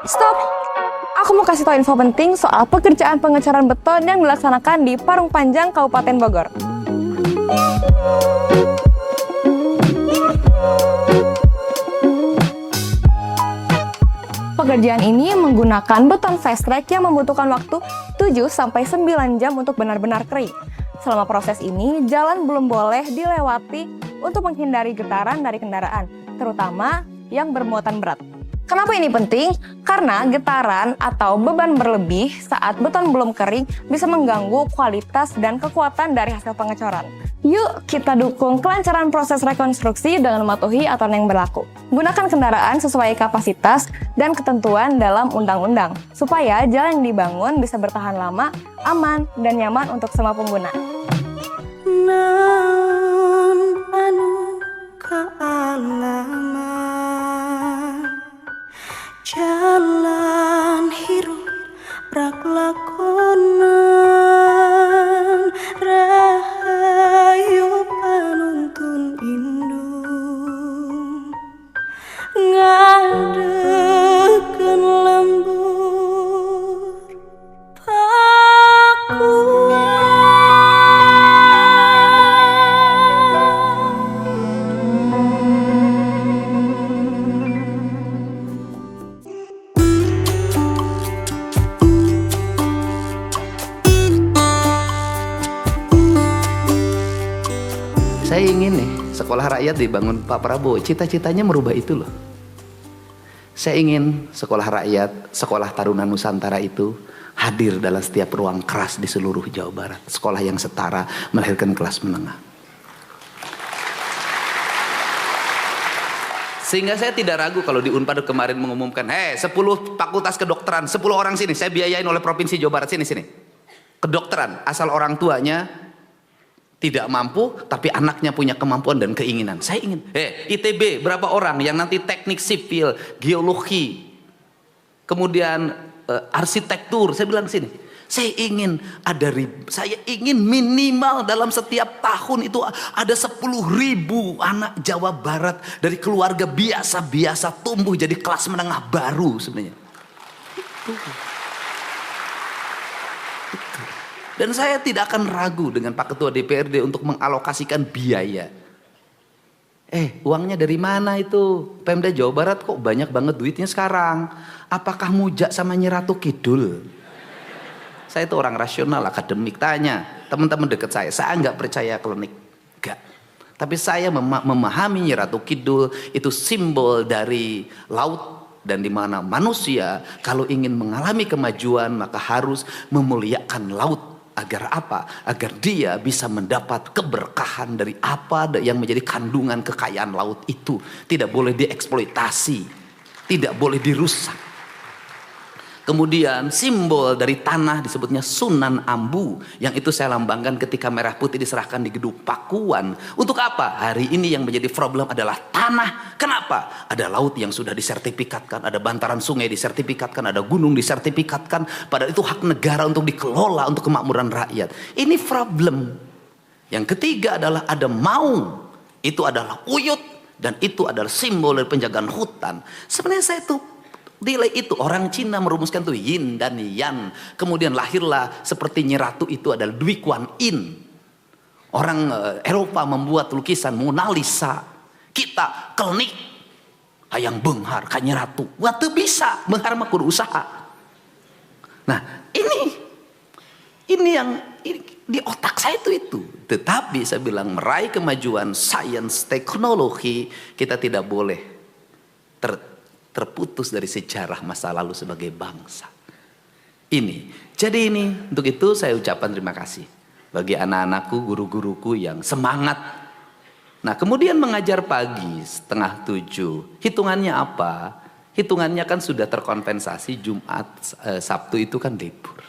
Stop! Aku mau kasih tau info penting soal pekerjaan pengecoran beton yang dilaksanakan di Parung Panjang, Kabupaten Bogor. Pekerjaan ini menggunakan beton fast track yang membutuhkan waktu 7-9 jam untuk benar-benar kering. Selama proses ini, jalan belum boleh dilewati untuk menghindari getaran dari kendaraan, terutama yang bermuatan berat. Kenapa ini penting? Karena getaran atau beban berlebih saat beton belum kering bisa mengganggu kualitas dan kekuatan dari hasil pengecoran. Yuk kita dukung kelancaran proses rekonstruksi dengan mematuhi aturan yang berlaku. Gunakan kendaraan sesuai kapasitas dan ketentuan dalam undang-undang, supaya jalan yang dibangun bisa bertahan lama, aman, dan nyaman untuk semua pengguna. Naon anu kaalaman jalan hirup rak lakonan rahayu panuntun indung ngadekeun lembur Saya ingin nih sekolah rakyat dibangun Pak Prabowo. Cita-citanya merubah itu loh. Saya ingin sekolah rakyat, sekolah Taruna Nusantara itu hadir dalam setiap ruang keras di seluruh Jawa Barat. Sekolah yang setara melahirkan kelas menengah. Sehingga saya tidak ragu kalau di Unpad kemarin mengumumkan, 10 fakultas kedokteran, 10 orang sini, saya biayain oleh Provinsi Jawa Barat, sini. Kedokteran, asal orang tuanya tidak mampu, tapi anaknya punya kemampuan dan keinginan. Saya ingin, ITB berapa orang yang nanti teknik sipil, geologi, kemudian arsitektur, saya bilang sini. Saya ingin minimal dalam setiap tahun itu ada 10.000 anak Jawa Barat dari keluarga biasa-biasa tumbuh jadi kelas menengah baru sebenarnya. Dan saya tidak akan ragu dengan Pak Ketua DPRD untuk mengalokasikan biaya. Uangnya dari mana itu? Pemda Jawa Barat kok banyak banget duitnya sekarang. Apakah mujak sama Nyi Ratu Kidul? Saya itu orang rasional, akademik. Tanya teman-teman dekat saya nggak percaya klinik. Enggak. Tapi saya memahami Nyi Ratu Kidul itu simbol dari laut. Dan di mana manusia kalau ingin mengalami kemajuan maka harus memuliakan laut. Agar apa? Agar dia bisa mendapat keberkahan dari apa yang menjadi kandungan kekayaan laut itu. Tidak boleh dieksploitasi, tidak boleh dirusak. Kemudian simbol dari tanah disebutnya Sunan Ambu, yang itu saya lambangkan ketika merah putih diserahkan di Gedung Pakuan. Untuk apa? Hari ini yang menjadi problem adalah tanah. Kenapa? Ada laut yang sudah disertifikatkan, ada bantaran sungai disertifikatkan, ada gunung disertifikatkan. Padahal itu hak negara untuk dikelola untuk kemakmuran rakyat. Ini problem. Yang ketiga adalah ada maung. Itu adalah uyut dan itu adalah simbol dari penjagaan hutan. Sebenarnya saya itu nilai itu orang Cina merumuskan tuh yin dan yang. Kemudian lahirlah seperti Nyi Ratu itu adalah Dwi Kuan Yin. Orang Eropa membuat lukisan Mona Lisa. Kita kelnik hayang benghar ka Nyi Ratu. Wah teu bisa, benghar mah kudu usaha. Nah, ini yang di otak saya itu. Tetapi saya bilang meraih kemajuan sains teknologi kita tidak boleh terputus dari sejarah masa lalu sebagai bangsa. Jadi untuk itu saya ucapkan terima kasih bagi anak-anakku, guru-guruku yang semangat. Nah kemudian mengajar pagi 6:30, hitungannya apa? Hitungannya kan sudah terkompensasi Jumat, Sabtu itu kan libur.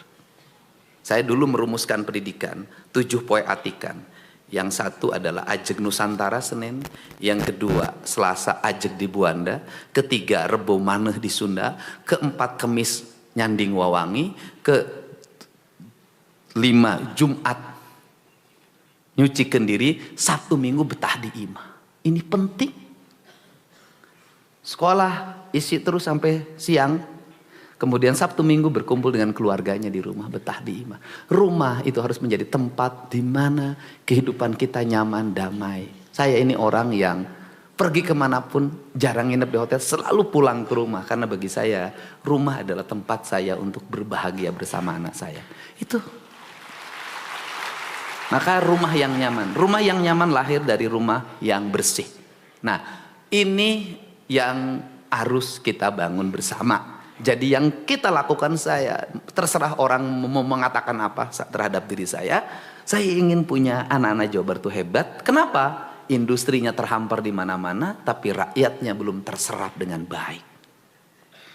Saya dulu merumuskan pendidikan 7 poe atikan. Yang satu adalah Ajeg Nusantara Senin, yang kedua Selasa Ajeg di Buanda, ketiga Rebo Maneh di Sunda, keempat Kemis Nyanding Wawangi, kelima Jumat nyucikan diri, Sabtu Minggu betah di imah. Ini penting. Sekolah isi terus sampai siang. Kemudian Sabtu Minggu berkumpul dengan keluarganya di rumah, betah di Ima. Rumah itu harus menjadi tempat di mana kehidupan kita nyaman, damai. Saya ini orang yang pergi kemanapun, jarang nginep di hotel, selalu pulang ke rumah. Karena bagi saya, rumah adalah tempat saya untuk berbahagia bersama anak saya. Itu. Maka rumah yang nyaman. Rumah yang nyaman lahir dari rumah yang bersih. Nah, ini yang harus kita bangun bersama. Jadi yang kita lakukan, saya terserah orang mau mengatakan apa terhadap diri saya ingin punya anak-anak Jawa Barat itu hebat. Kenapa? Industrinya terhampar di mana-mana, tapi rakyatnya belum terserap dengan baik.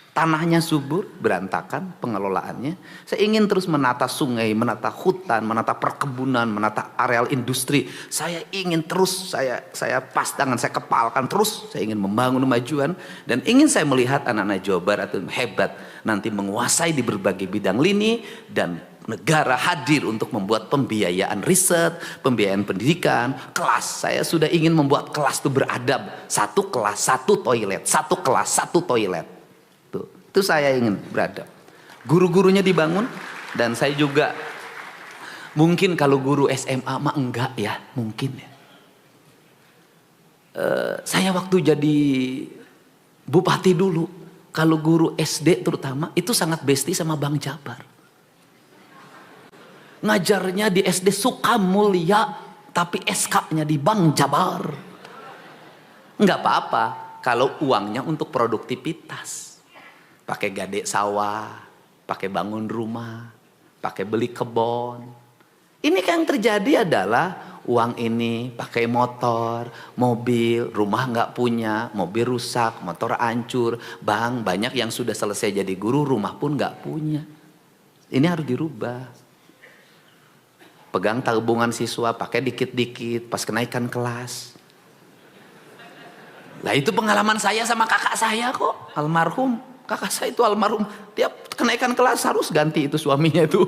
Tanahnya subur, berantakan pengelolaannya. Saya ingin terus menata sungai, menata hutan, menata perkebunan, menata areal industri. Saya ingin terus, saya pas tangan, saya kepalkan terus. Saya ingin membangun kemajuan dan ingin saya melihat anak-anak Jawa Barat itu hebat, nanti menguasai di berbagai bidang lini dan negara hadir untuk membuat pembiayaan riset, pembiayaan pendidikan, kelas. Saya sudah ingin membuat kelas itu beradab. Satu kelas, satu toilet. Satu kelas, satu toilet. Itu saya ingin beradab. Guru-gurunya dibangun. Dan saya juga, mungkin kalau guru SMA mah enggak ya, mungkin ya. Saya waktu jadi bupati dulu, kalau guru SD terutama, itu sangat bestie sama Bang Jabar. Ngajarnya di SD Sukamulya, tapi SK-nya di Bang Jabar. Enggak apa-apa kalau uangnya untuk produktivitas. Pakai gade sawah, pakai bangun rumah, pakai beli kebon. Ini kan yang terjadi adalah uang ini pakai motor, mobil, rumah nggak punya, mobil rusak, motor hancur. Bang, banyak yang sudah selesai jadi guru, rumah pun nggak punya. Ini harus dirubah. Pegang tabungan siswa, pakai dikit-dikit pas kenaikan kelas. Lah itu pengalaman saya sama kakak saya kok, almarhum. Kakak saya itu almarhum, tiap kenaikan kelas harus ganti itu suaminya itu.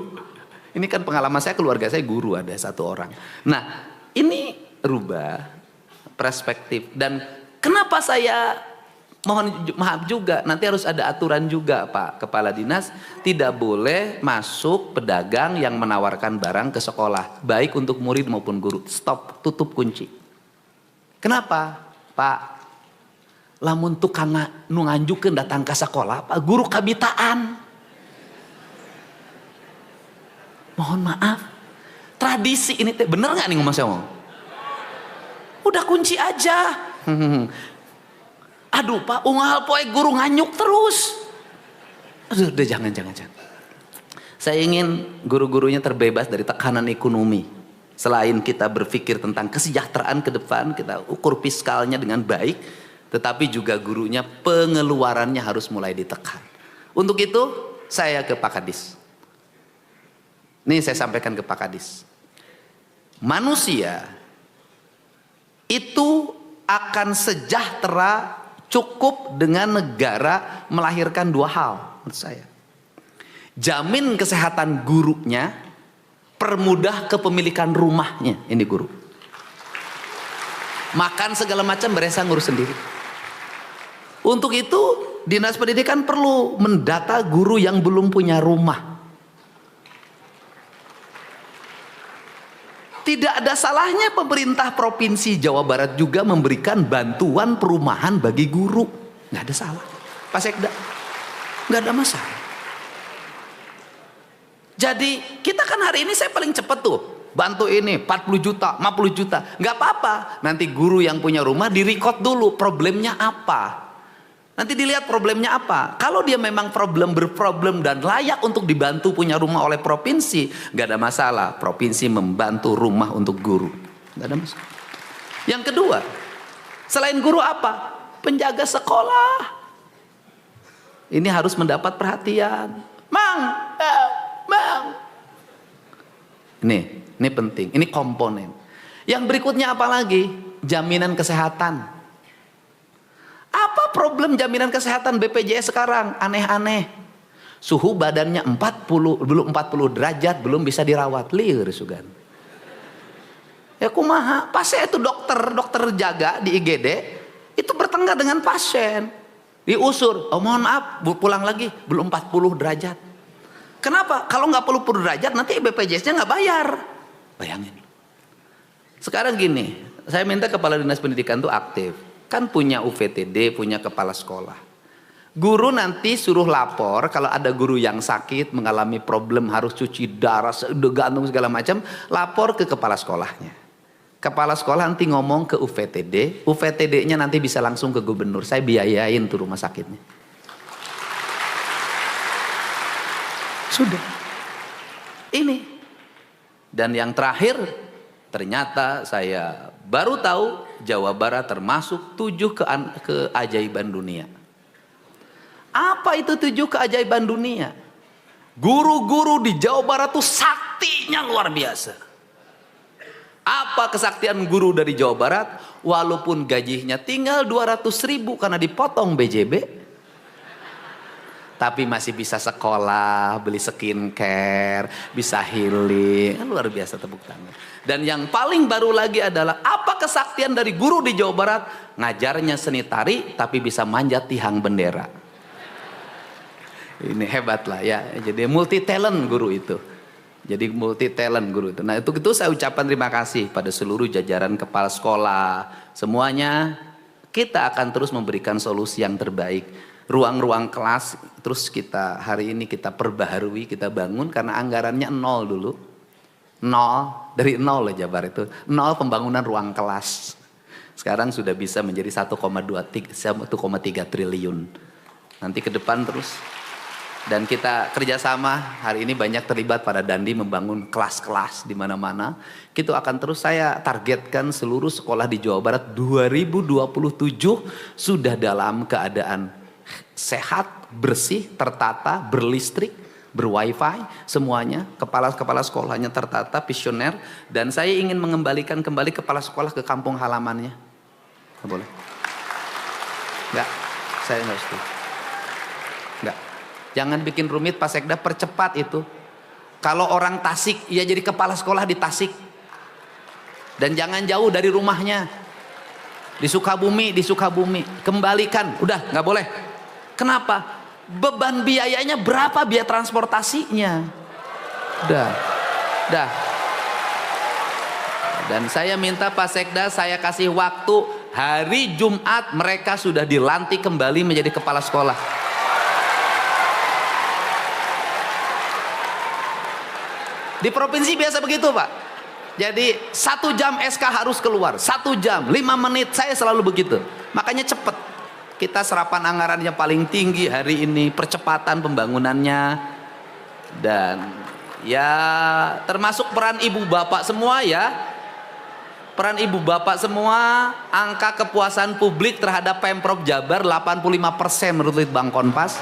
Ini kan pengalaman saya, keluarga saya guru ada satu orang. Nah ini rubah perspektif. Dan kenapa saya mohon maaf juga, nanti harus ada aturan juga Pak Kepala Dinas. Tidak boleh masuk pedagang yang menawarkan barang ke sekolah. Baik untuk murid maupun guru. Stop, tutup kunci. Kenapa Pak? Lamun tukang nu nganjukeun datang ke sekolah, Pak guru kabitaan. Mohon maaf, tradisi ini bener nggak nih ngomong saya ngomong? Udah kunci aja. Aduh Pak, unggal poe guru nganyuk terus. Aduh, udah jangan. Saya ingin guru-gurunya terbebas dari tekanan ekonomi. Selain kita berpikir tentang kesejahteraan ke depan, kita ukur fiskalnya dengan baik. Tetapi juga gurunya pengeluarannya harus mulai ditekan. Untuk itu saya ke Pak Kadis. Ini saya sampaikan ke Pak Kadis. Manusia itu akan sejahtera cukup dengan negara melahirkan dua hal menurut saya. Jamin kesehatan gurunya, permudah kepemilikan rumahnya. Ini guru. Makan segala macam beresang ngurus sendiri. Untuk itu Dinas Pendidikan perlu mendata guru yang belum punya rumah. Tidak ada salahnya pemerintah Provinsi Jawa Barat juga memberikan bantuan perumahan bagi guru. Nggak ada salah. Pak Sekda, nggak ada masalah. Jadi kita kan hari ini saya paling cepat tuh. Bantu ini 40 juta, 50 juta. Nggak apa-apa. Nanti guru yang punya rumah di-record dulu problemnya apa. Nanti dilihat problemnya apa. Kalau dia memang berproblem dan layak untuk dibantu punya rumah oleh provinsi, nggak ada masalah. Provinsi membantu rumah untuk guru, nggak ada masalah. Yang kedua, selain guru apa? Penjaga sekolah. Ini harus mendapat perhatian. Mang. Ini penting. Ini komponen. Yang berikutnya apa lagi? Jaminan kesehatan. Apa problem jaminan kesehatan BPJS sekarang? Aneh-aneh. Suhu badannya 40 derajat belum bisa dirawat. Liur sugan. Ya kumaha? Pas saya itu dokter jaga di IGD itu bertengkar dengan pasien. Diusur, oh mohon maaf, pulang lagi, belum 40 derajat. Kenapa? Kalau nggak 40 derajat nanti BPJS-nya nggak bayar. Bayangin. Sekarang gini, saya minta Kepala Dinas Pendidikan itu aktif. Kan punya UVTD, punya kepala sekolah. Guru nanti suruh lapor kalau ada guru yang sakit, mengalami problem, harus cuci darah, gantung segala macam, lapor ke kepala sekolahnya. Kepala sekolah nanti ngomong ke UVTD, UVTD-nya nanti bisa langsung ke gubernur. Saya biayain tuh rumah sakitnya. Sudah. Ini. Dan yang terakhir, ternyata saya baru tahu Jawa Barat termasuk 7 keajaiban dunia. Apa itu 7 keajaiban dunia? Guru-guru di Jawa Barat tuh saktinya luar biasa. Apa kesaktian guru dari Jawa Barat? Walaupun gajinya tinggal 200.000 karena dipotong BJB, tapi masih bisa sekolah, beli skincare, bisa healing. Kan luar biasa, tepuk tangan. Dan yang paling baru lagi adalah apa kesaktian dari guru di Jawa Barat? Ngajarnya seni tari tapi bisa manjat tiang bendera. Ini hebat lah ya. Jadi multi talent guru itu. Jadi multi talent guru itu. Nah itu saya ucapkan terima kasih pada seluruh jajaran kepala sekolah. Semuanya kita akan terus memberikan solusi yang terbaik. Ruang-ruang kelas terus kita hari ini kita perbaharui, kita bangun karena anggarannya 0 dulu. 0, dari 0 loh Jabar itu. 0 pembangunan ruang kelas. Sekarang sudah bisa menjadi 1,3 triliun. Nanti ke depan terus. Dan kita kerjasama hari ini banyak terlibat pada Dandi membangun kelas-kelas di mana-mana. Kita akan terus, saya targetkan seluruh sekolah di Jawa Barat 2027 sudah dalam keadaan sehat, bersih, tertata, berlistrik, berwifi, semuanya. Kepala-kepala sekolahnya tertata, visioner. Dan saya ingin mengembalikan kembali kepala sekolah ke kampung halamannya. Nggak boleh? Nggak, saya nggak setuju. Nggak. Jangan bikin rumit Pak Sekda, percepat itu. Kalau orang Tasik, ya jadi kepala sekolah di Tasik. Dan jangan jauh dari rumahnya. Di Sukabumi. Kembalikan, udah nggak boleh. Kenapa? Beban biayanya berapa biaya transportasinya? Udah. Dan saya minta Pak Sekda, saya kasih waktu hari Jumat mereka sudah dilantik kembali menjadi kepala sekolah. Di provinsi biasa begitu Pak. Jadi 1 jam SK harus keluar, 1 jam, 5 menit, saya selalu begitu. Makanya cepet. Kita serapan anggaran yang paling tinggi hari ini, percepatan pembangunannya. Dan ya termasuk peran ibu bapak semua ya. Peran ibu bapak semua, angka kepuasan publik terhadap Pemprov Jabar 85% menurut Litbang Kompas.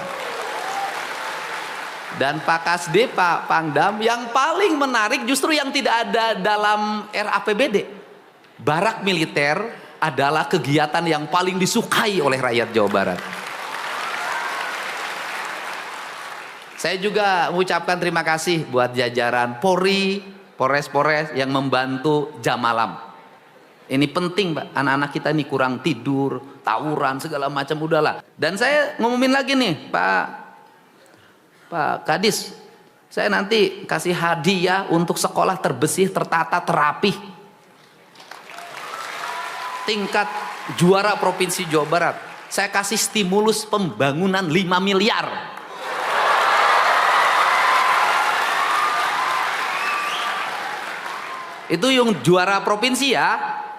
Dan Pak Kasde, Pak Pangdam, yang paling menarik justru yang tidak ada dalam RAPBD. Barak militer adalah kegiatan yang paling disukai oleh rakyat Jawa Barat. Saya juga mengucapkan terima kasih buat jajaran Polri, Polres yang membantu jam malam. Ini penting Pak, anak-anak kita ini kurang tidur, tawuran, segala macam, udahlah. Dan saya ngumumin lagi nih, Pak Kadis, saya nanti kasih hadiah untuk sekolah terbersih, tertata, terapih. Tingkat juara Provinsi Jawa Barat. Saya kasih stimulus pembangunan 5 miliar. Itu yang juara provinsi ya.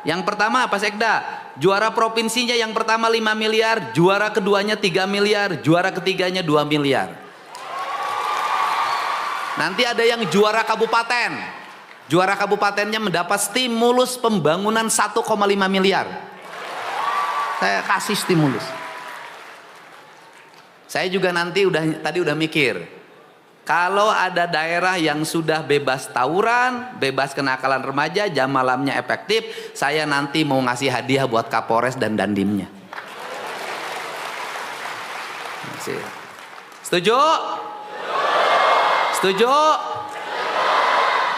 Yang pertama Pak Sekda, juara provinsinya yang pertama 5 miliar, juara keduanya 3 miliar, juara ketiganya 2 miliar. Nanti ada yang juara kabupaten. Juara kabupatennya mendapat stimulus pembangunan 1,5 miliar. Saya kasih stimulus. Saya juga nanti tadi udah mikir. Kalau ada daerah yang sudah bebas tawuran, bebas kenakalan remaja, jam malamnya efektif, saya nanti mau ngasih hadiah buat Kapolres dan Dandimnya. Setuju? Setuju?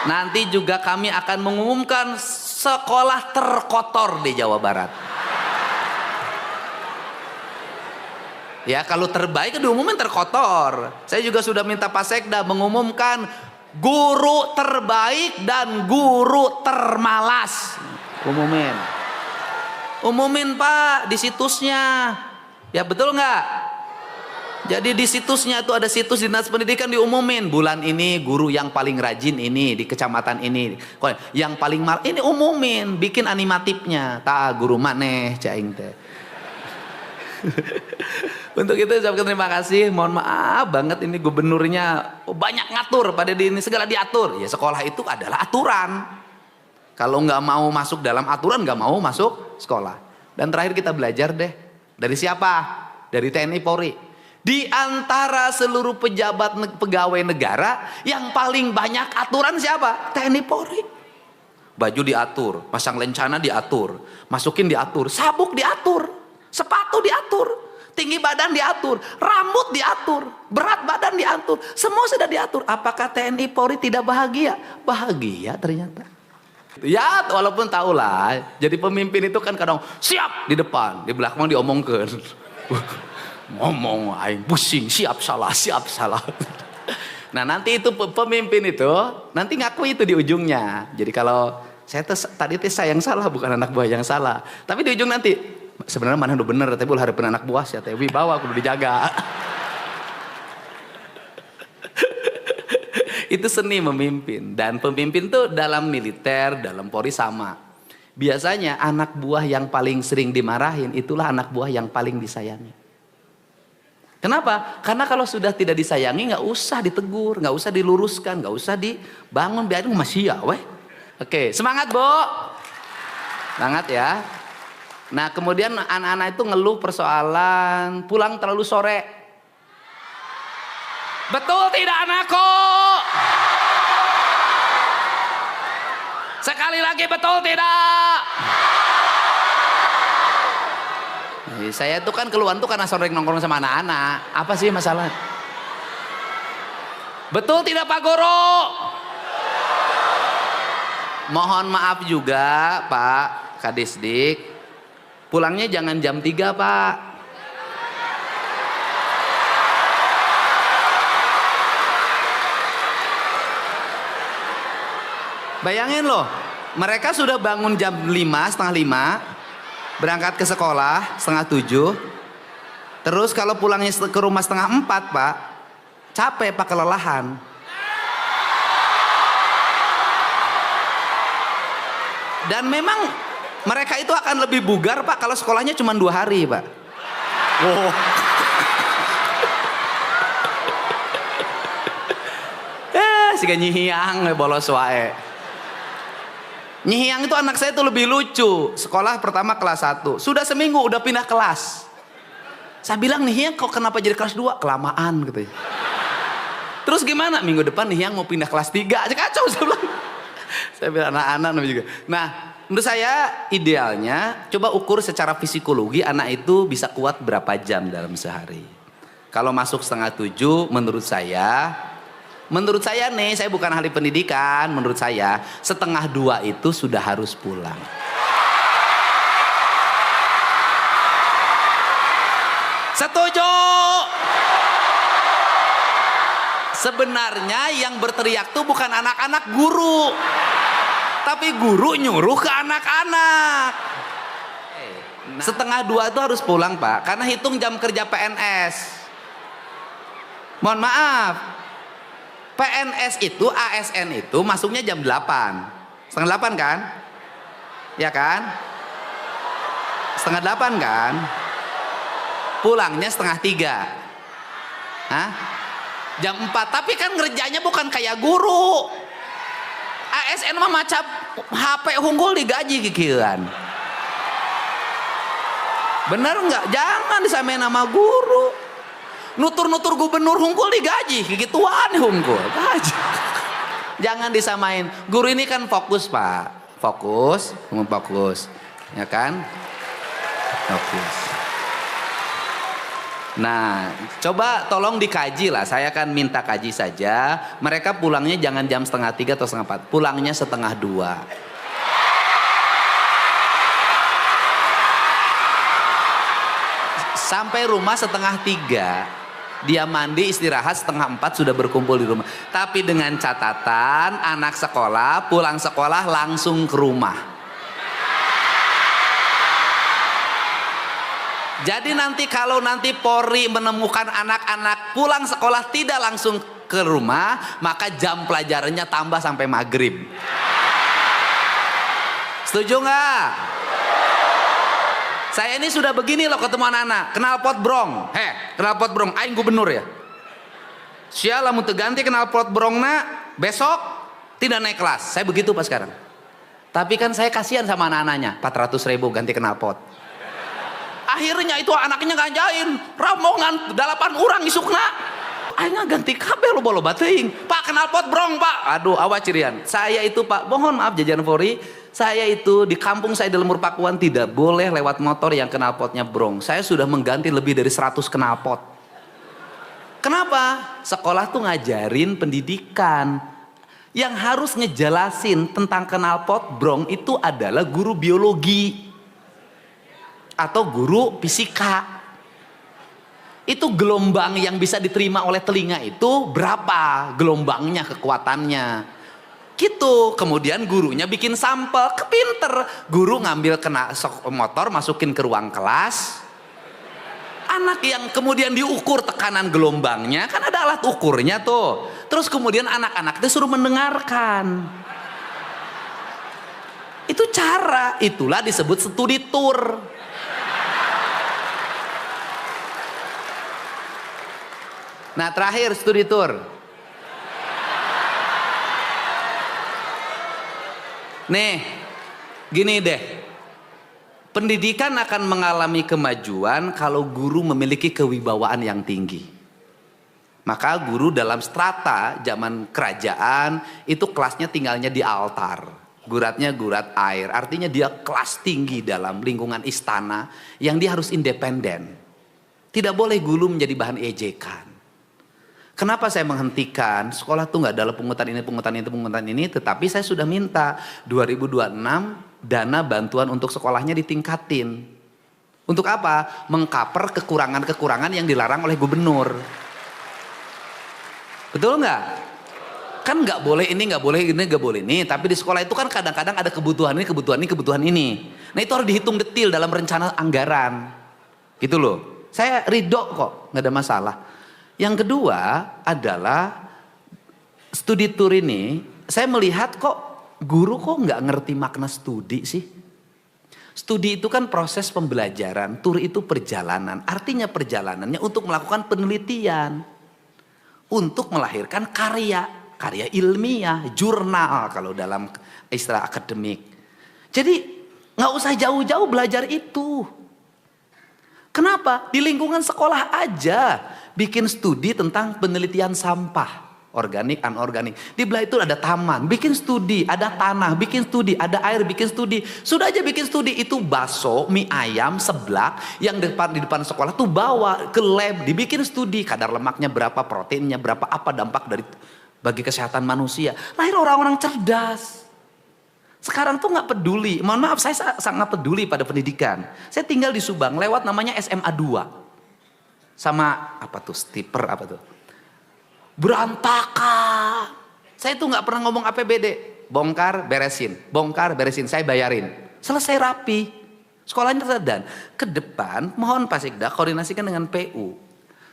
Nanti juga kami akan mengumumkan sekolah terkotor di Jawa Barat. Ya kalau terbaik diumumin terkotor. Saya juga sudah minta Pak Sekda mengumumkan guru terbaik dan guru termalas. Umumin Pak di situsnya. Ya betul nggak? Jadi di situsnya itu ada situs Dinas Pendidikan diumumin. Bulan ini guru yang paling rajin ini di kecamatan ini. Yang paling mal ini umumin, bikin animatifnya. Guru maneh caing teh. Untuk itu saya ucapkan terima kasih. Mohon maaf banget ini gubernurnya banyak ngatur pada di ini segala diatur. Ya sekolah itu adalah aturan. Kalau nggak mau masuk dalam aturan nggak mau masuk sekolah. Dan terakhir kita belajar deh dari siapa? Dari TNI Polri. Di antara seluruh pejabat pegawai negara yang paling banyak aturan siapa? TNI Polri. Baju diatur, pasang lencana diatur, masukin diatur, sabuk diatur, sepatu diatur, tinggi badan diatur, rambut diatur, berat badan diatur, semua sudah diatur. Apakah TNI Polri tidak bahagia? Bahagia ternyata. Ya walaupun tahulah, jadi pemimpin itu kan kadang siap di depan, di belakang diomongkan. Ngomong aing pusing, siap salah. Nah nanti itu pemimpin itu nanti ngaku itu di ujungnya. Jadi kalau tadi saya yang salah, bukan anak buah yang salah. Tapi di ujung nanti sebenarnya mana udah bener, tapi ulah hareupeun anak buah ya teh wibawa kudu dijaga. Itu seni memimpin, dan pemimpin tuh dalam militer, dalam Polri sama. Biasanya anak buah yang paling sering dimarahin itulah anak buah yang paling disayangi. Kenapa? Karena kalau sudah tidak disayangi nggak usah ditegur, nggak usah diluruskan, nggak usah dibangun, biarin masih ya weh. Oke, semangat Bu. Semangat ya. Nah kemudian anak-anak itu ngeluh persoalan pulang terlalu sore. Betul tidak anakku? Sekali lagi betul tidak? Saya tuh kan keluhan tuh karena sore nongkrong sama anak-anak. Apa sih masalah? Betul tidak Pak Guru? Mohon maaf juga Pak Kadisdik. Pulangnya jangan jam 3 Pak. Bayangin loh, mereka sudah bangun jam 5, setengah 5, berangkat ke sekolah setengah 7, terus kalau pulangnya ke rumah setengah 4 Pak, capek Pak, kelelahan. Dan memang mereka itu akan lebih bugar Pak kalau sekolahnya cuma 2 hari Pak. Wow. Siga nyihiang bolos wae. Nyihiang itu anak saya itu lebih lucu. Sekolah pertama kelas 1, sudah seminggu udah pindah kelas. Saya bilang Nyihiang kok kenapa jadi kelas 2? Kelamaan gitu. Terus gimana? Minggu depan Nyihiang mau pindah kelas 3. Aja kacau saya bilang. Saya bilang anak-anak juga. Nah menurut saya idealnya coba ukur secara psikologi anak itu bisa kuat berapa jam dalam sehari. Kalau masuk setengah 7 menurut saya nih, saya bukan ahli pendidikan, menurut saya setengah 2 itu sudah harus pulang. Setuju? Sebenarnya yang berteriak tuh bukan anak-anak guru, tapi guru nyuruh ke anak-anak. Setengah 2 itu harus pulang Pak, karena hitung jam kerja PNS. Mohon maaf, PNS itu, ASN itu masuknya jam 8, setengah 8 kan? Ya kan? Setengah 8 kan? Pulangnya setengah 3. Hah? Jam 4, tapi kan ngerjanya bukan kayak guru. ASN mah macam HP unggul digaji kikiran. Bener nggak? Jangan disamain nama guru. Nutur-nutur gubernur hungkul digaji, gituan hungkul. Gaji. Jangan disamain. Guru ini kan fokus Pak, fokus, ya kan? Fokus. Nah, coba tolong dikaji lah. Saya kan minta kaji saja. Mereka pulangnya jangan jam setengah 3 atau setengah 4. Pulangnya setengah 2. Sampai rumah setengah 3. Dia mandi istirahat setengah 4 sudah berkumpul di rumah. Tapi dengan catatan anak sekolah pulang sekolah langsung ke rumah. Jadi nanti kalau nanti Polri menemukan anak-anak pulang sekolah tidak langsung ke rumah, maka jam pelajarannya tambah sampai maghrib. Setuju nggak? Saya ini sudah begini loh ketemu anak-anak. Knalpot brong. Knalpot brong. Aing gubernur ya. Sia lamun teu ganti knalpot brongna, besok tidak naik kelas. Saya begitu pas sekarang. Tapi kan saya kasihan sama anak-anaknya. 400.000 ganti knalpot. Akhirnya itu anaknya ngajain. Rombongan 8 orang isukna. Aing ganti kabel loba-loba teuing. Pak knalpot brong pak. Aduh awas cirian. Saya itu pak, mohon maaf jajaran Polri. Saya itu di kampung saya di Lemur Pakuan tidak boleh lewat motor yang knalpotnya brong. Saya sudah mengganti lebih dari 100 knalpot. Kenapa? Sekolah tuh ngajarin pendidikan. Yang harus ngejelasin tentang knalpot brong itu adalah guru biologi. Atau guru fisika. Itu gelombang yang bisa diterima oleh telinga itu berapa gelombangnya, kekuatannya. Gitu, kemudian gurunya bikin sampel, kepinter. Guru ngambil motor masukin ke ruang kelas. Anak yang kemudian diukur tekanan gelombangnya, kan ada alat ukurnya tuh. Terus kemudian anak-anak itu suruh mendengarkan. Itu cara, itulah disebut studi tour. Nah terakhir studi tour. Nih, gini deh. Pendidikan akan mengalami kemajuan kalau guru memiliki kewibawaan yang tinggi. Maka guru dalam strata zaman kerajaan itu kelasnya tinggalnya di altar. Guratnya gurat air. Artinya dia kelas tinggi dalam lingkungan istana yang dia harus independen. Tidak boleh guru menjadi bahan ejekan. Kenapa saya menghentikan? Sekolah tuh nggak ada pungutan ini, tetapi saya sudah minta 2026 dana bantuan untuk sekolahnya ditingkatin. Untuk apa? Mengcover kekurangan-kekurangan yang dilarang oleh gubernur. Betul nggak? Kan nggak boleh ini, nggak boleh ini, nggak boleh ini. Tapi di sekolah itu kan kadang-kadang ada kebutuhan ini, kebutuhan ini. Nah itu harus dihitung detil dalam rencana anggaran. Gitu loh. Saya ridho kok, nggak ada masalah. Yang kedua adalah studi tour ini, saya melihat kok guru kok nggak ngerti makna studi sih. Studi itu kan proses pembelajaran, tour itu perjalanan. Artinya perjalanannya untuk melakukan penelitian. Untuk melahirkan karya ilmiah, jurnal kalau dalam istilah akademik. Jadi nggak usah jauh-jauh belajar itu. Kenapa? Di lingkungan sekolah aja bikin studi tentang penelitian sampah, organik, anorganik. Di belah itu ada taman, bikin studi, ada tanah, bikin studi, ada air, bikin studi. Sudah aja bikin studi, itu bakso, mie ayam, seblak yang di depan sekolah tuh bawa ke lab, dibikin studi kadar lemaknya berapa, proteinnya berapa, apa dampak dari bagi kesehatan manusia. Lahir orang-orang cerdas. Sekarang tuh nggak peduli, mohon maaf saya sangat peduli pada pendidikan. Saya tinggal di Subang, lewat namanya SMA 2. Sama apa tuh, stiper apa tuh. Berantakan. Saya tuh nggak pernah ngomong APBD. Bongkar, beresin, saya bayarin. Selesai rapi. Sekolahnya tersedan. Ke depan, mohon Pak Sikda koordinasikan dengan PU.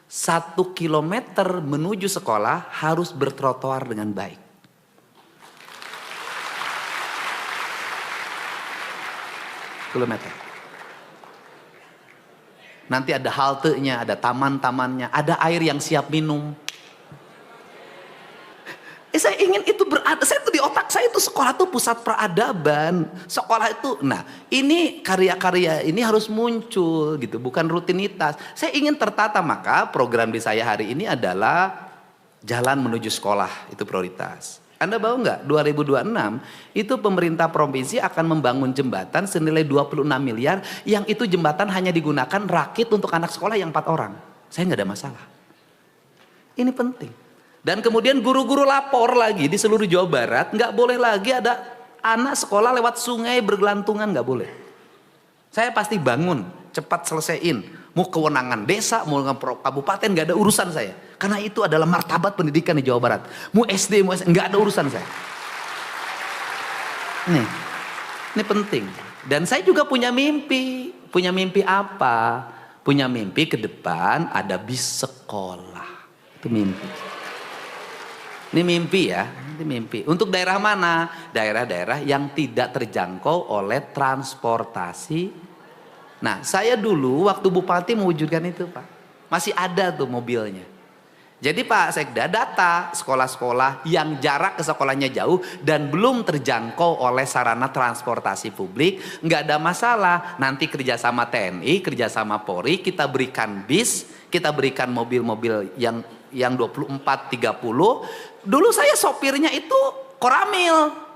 1 kilometer menuju sekolah harus bertrotoar dengan baik. Kilometer. Nanti ada haltenya, ada taman-tamannya, ada air yang siap minum. Saya ingin itu berada, saya tuh di otak saya itu sekolah tuh pusat peradaban. Sekolah itu, nah ini karya-karya ini harus muncul gitu, bukan rutinitas. Saya ingin tertata, maka program di saya hari ini adalah jalan menuju sekolah, itu prioritas. Anda tahu nggak 2026 itu pemerintah provinsi akan membangun jembatan senilai 26 miliar yang itu jembatan hanya digunakan rakit untuk anak sekolah yang 4 orang. Saya nggak ada masalah. Ini penting. Dan kemudian guru-guru lapor lagi di seluruh Jawa Barat nggak boleh lagi ada anak sekolah lewat sungai bergelantungan, nggak boleh. Saya pasti bangun, cepat selesaiin. Mau kewenangan desa, mau kabupaten, nggak ada urusan saya. Karena itu adalah martabat pendidikan di Jawa Barat. Mau SD, mau SD, nggak ada urusan saya. Ini penting. Dan saya juga punya mimpi. Punya mimpi apa? Punya mimpi ke depan ada bis sekolah. Itu mimpi. Ini mimpi ya, ini mimpi. Untuk daerah mana? Daerah-daerah yang tidak terjangkau oleh transportasi. Nah, saya dulu waktu bupati mewujudkan itu, Pak. Masih ada tuh mobilnya. Jadi Pak Sekda data sekolah-sekolah yang jarak ke sekolahnya jauh dan belum terjangkau oleh sarana transportasi publik, nggak ada masalah. Nanti kerjasama TNI, kerjasama Polri, kita berikan bis, kita berikan mobil-mobil yang 24-30. Dulu saya sopirnya itu Koramil.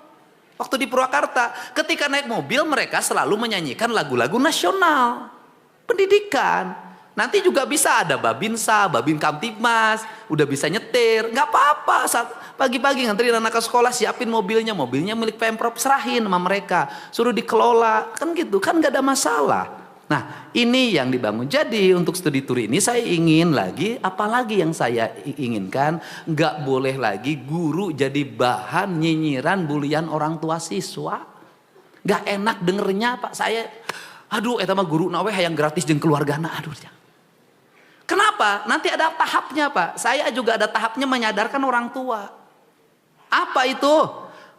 Waktu di Purwakarta, ketika naik mobil mereka selalu menyanyikan lagu-lagu nasional, pendidikan. Nanti juga bisa ada Babinsa, Babin Kamtibmas, udah bisa nyetir, nggak apa-apa. Saat pagi-pagi nganterin anak ke sekolah, siapin mobilnya milik Pemprov, serahin sama mereka, suruh dikelola, kan gitu, kan nggak ada masalah. Nah, ini yang dibangun. Jadi untuk studi tour ini saya ingin lagi, apalagi yang saya inginkan, nggak boleh lagi guru jadi bahan nyinyiran bulian orang tua siswa. Nggak enak dengernya Pak. Saya, aduh, eta mah guru nawe yang gratis jeung keluargana, aduh. Kenapa? Nanti ada tahapnya Pak. Saya juga ada tahapnya menyadarkan orang tua. Apa itu?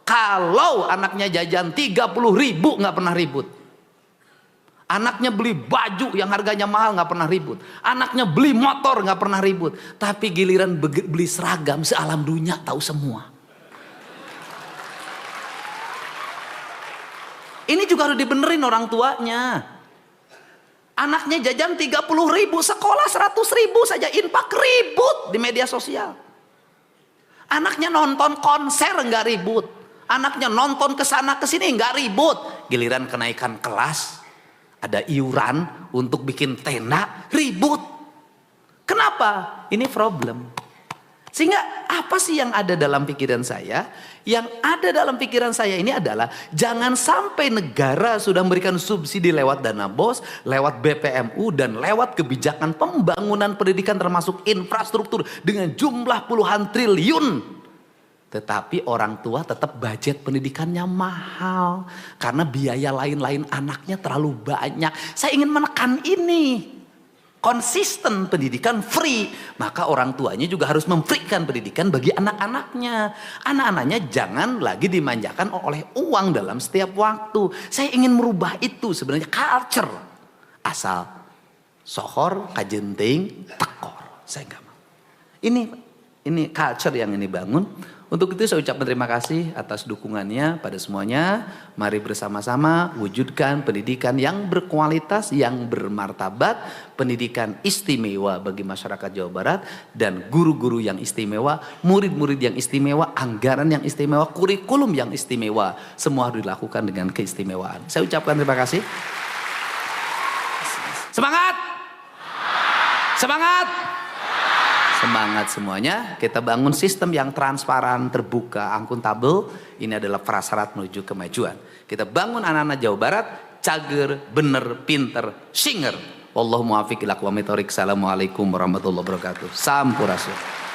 Kalau anaknya jajan 30.000 nggak pernah ribut. Anaknya beli baju yang harganya mahal nggak pernah ribut. Anaknya beli motor nggak pernah ribut. Tapi giliran beli seragam sealam dunia tahu semua. Ini juga harus dibenerin orang tuanya. Anaknya jajan 30.000, sekolah 100.000 saja, infak ribut di media sosial. Anaknya nonton konser nggak ribut. Anaknya nonton kesana kesini nggak ribut. Giliran kenaikan kelas, ada iuran untuk bikin tenda, ribut. Kenapa? Ini problem. Sehingga apa sih yang ada dalam pikiran saya? Yang ada dalam pikiran saya ini adalah jangan sampai negara sudah memberikan subsidi lewat dana BOS, lewat BPMU dan lewat kebijakan pembangunan pendidikan termasuk infrastruktur dengan jumlah puluhan triliun. Tetapi orang tua tetap budget pendidikannya mahal. Karena biaya lain-lain anaknya terlalu banyak. Saya ingin menekan ini. Konsisten pendidikan free. Maka orang tuanya juga harus memberikan pendidikan bagi anak-anaknya. Anak-anaknya jangan lagi dimanjakan oleh uang dalam setiap waktu. Saya ingin merubah itu sebenarnya culture. Asal sohor, kajenting, tekor. Saya nggak mau. Ini culture yang ini bangun. Untuk itu saya ucapkan terima kasih atas dukungannya pada semuanya. Mari bersama-sama wujudkan pendidikan yang berkualitas, yang bermartabat, pendidikan istimewa bagi masyarakat Jawa Barat dan guru-guru yang istimewa, murid-murid yang istimewa, anggaran yang istimewa, kurikulum yang istimewa. Semua harus dilakukan dengan keistimewaan. Saya ucapkan terima kasih. Semangat! Semangat! Semangat semuanya, kita bangun sistem yang transparan, terbuka, akuntabel. Ini adalah prasyarat menuju kemajuan. Kita bangun anak-anak Jawa Barat, cager, bener, pinter, singer. Wallahu muwaffiq ila aqwamit thoriq. Assalamualaikum warahmatullahi wabarakatuh. Sampurasun.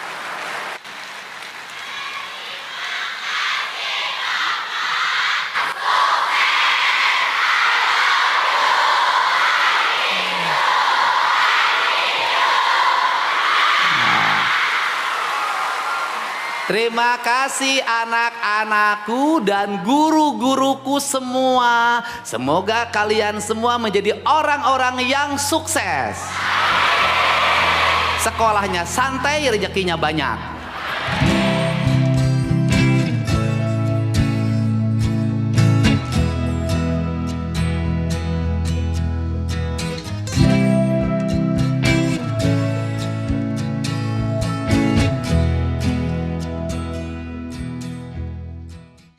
Terima kasih anak-anakku dan guru-guruku semua. Semoga kalian semua menjadi orang-orang yang sukses. Sekolahnya santai, rezekinya banyak.